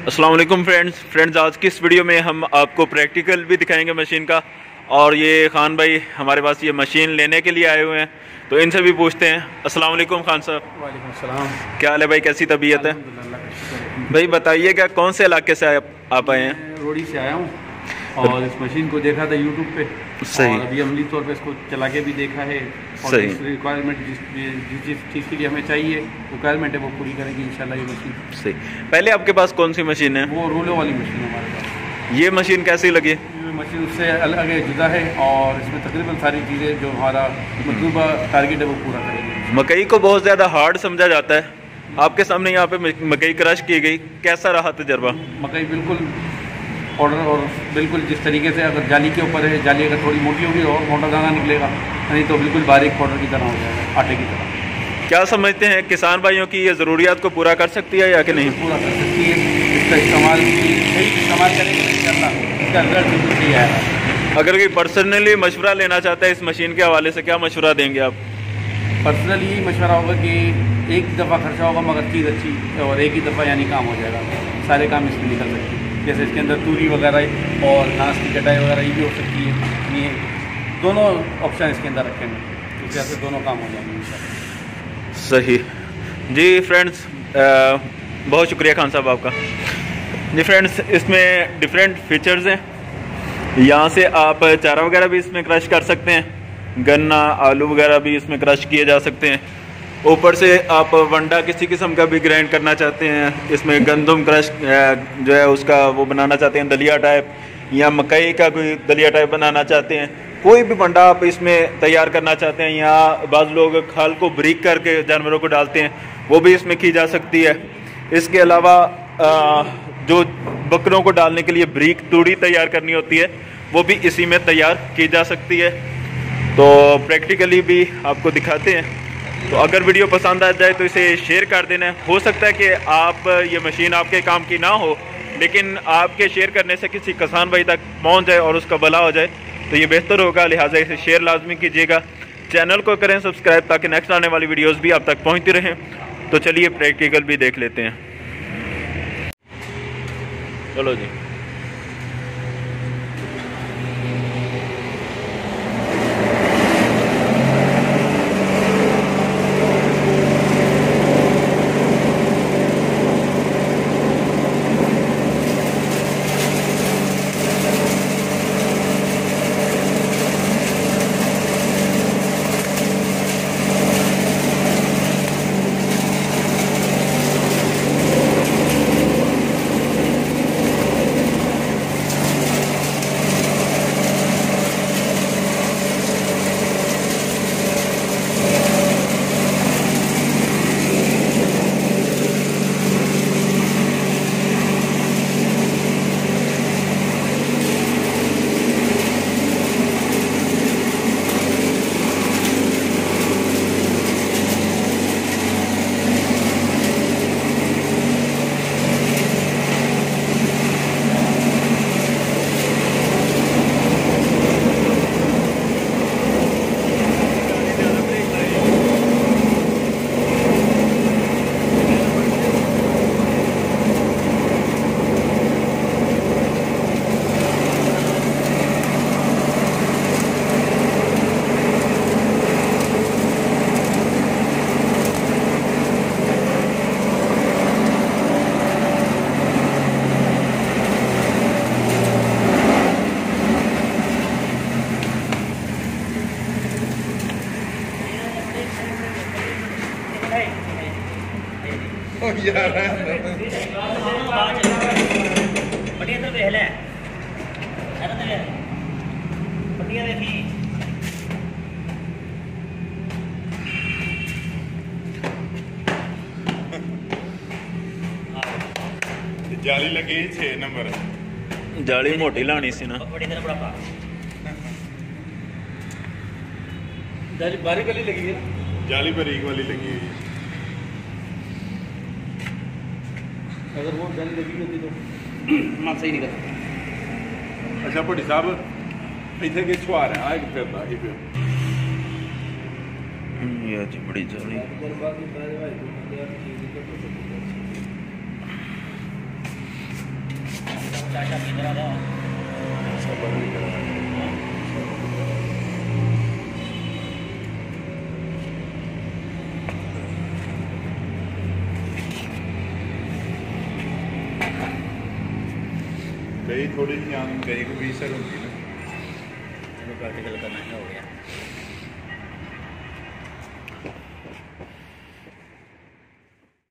अस्सलाम वालेकुम फ्रेंड्स, आज की इस वीडियो में हम आपको प्रैक्टिकल भी दिखाएंगे मशीन का। और ये खान भाई हमारे पास ये मशीन लेने के लिए आए हुए हैं, तो इनसे भी पूछते हैं। अस्सलाम वालेकुम खान साहब। वालेकुम सलाम। क्या हाल है भाई, कैसी तबीयत है? भाई बताइएगा कौन से इलाके से आप आए हैं? मैं रोड़ी से आया हूँ और इस मशीन को देखा था यूट्यूब पे। सही। और अभी अमली तौर पे इसको चला के भी देखा है। और सही। जिस रिक्वायरमेंट जिस चीज़ के लिए हमें चाहिए रिक्वायरमेंट है वो पूरी करेगी इंशाल्लाह ये मशीन। सही। पहले आपके पास कौन सी मशीन है? वो रोलो वाली मशीन है हमारे पास। ये मशीन कैसी लगी? ये मशीन उससे अलग है, जुदा है और इसमें तकरीबन सारी चीज़ें जो हमारा मतलूबा टारगेट है वो पूरा करेगी। मकई को बहुत ज़्यादा हार्ड समझा जाता है, आपके सामने यहाँ पे मकई क्रश की गई, कैसा रहा तजर्बा? मकई बिल्कुल ऑर्डर और बिल्कुल जिस तरीके से अगर जाली के ऊपर है, जाली अगर थोड़ी मोटी होगी और मोटा दाना निकलेगा, नहीं तो बिल्कुल बारीक पाउडर की तरह हो जाएगा, आटे की तरह। क्या समझते हैं किसान भाइयों की ये ज़रूरियात को पूरा कर सकती है या कि नहीं? पूरा कर सकती है। इसका इस्तेमाल सही इस्तेमाल करेंगे तो इंशाल्लाह इसका रिजल्ट बिल्कुल सही आएगा। अगर कोई पर्सनली मशवरा लेना चाहता है इस मशीन के हवाले से, क्या मशवरा देंगे आप? पर्सनली यही मशवरा होगा कि एक दफ़ा खर्चा होगा मगर चीज़ अच्छी, और एक ही दफ़ा यानी काम हो जाएगा, सारे काम इसमें निकल सकते हैं। जैसे इसके अंदर तूरी वगैरह और घास की कटाई वगैरह ये भी हो सकती है। ये दोनों ऑप्शन इसके अंदर रखे हैं, इस वजह से दोनों काम हो जाएंगे इंशाल्लाह। सही जी फ्रेंड्स, बहुत शुक्रिया खान साहब आपका। जी फ्रेंड्स, इसमें डिफरेंट फीचर्स हैं। यहाँ से आप चारा वगैरह भी इसमें क्रश कर सकते हैं, गन्ना आलू वगैरह भी इसमें क्रश किए जा सकते हैं। ऊपर से आप वंडा किसी किस्म का भी ग्राइंड करना चाहते हैं, इसमें गंदम क्रश जो है उसका वो बनाना चाहते हैं दलिया टाइप, या मकई का कोई दलिया टाइप बनाना चाहते हैं, कोई भी वंडा आप इसमें तैयार करना चाहते हैं, या बाज़ लोग खाल को ब्रीक करके जानवरों को डालते हैं, वो भी इसमें की जा सकती है। इसके अलावा जो बकरों को डालने के लिए ब्रीक तूड़ी तैयार करनी होती है वो भी इसी में तैयार की जा सकती है। तो प्रैक्टिकली भी आपको दिखाते हैं। तो अगर वीडियो पसंद आ जाए तो इसे शेयर कर देना। हो सकता है कि आप ये मशीन आपके काम की ना हो, लेकिन आपके शेयर करने से किसी किसान भाई तक पहुंच जाए और उसका भला हो जाए तो ये बेहतर होगा। लिहाजा इसे शेयर लाजमी कीजिएगा, चैनल को करें सब्सक्राइब ताकि नेक्स्ट आने वाली वीडियोस भी आप तक पहुंचती रहें। तो चलिए प्रैक्टिकल भी देख लेते हैं। चलो जी। जाली लगी 6 नंबर। जाली मोटी लानी सी ना, जाली बारीक वाली लगी है, जाली बारीक वाली लगी हुई है। अगर वो जाली लगी होती तो माल सही निकलता। अच्छा भट्टी साहब इतने के छुआ रहे आए फिरता ये पे ये जी बड़ी जाली। चाचा किधर आ रहा कई थोड़ी सी आम कहीं को भी सर होगी ना। चलो प्रैक्टिकल करना हो गया।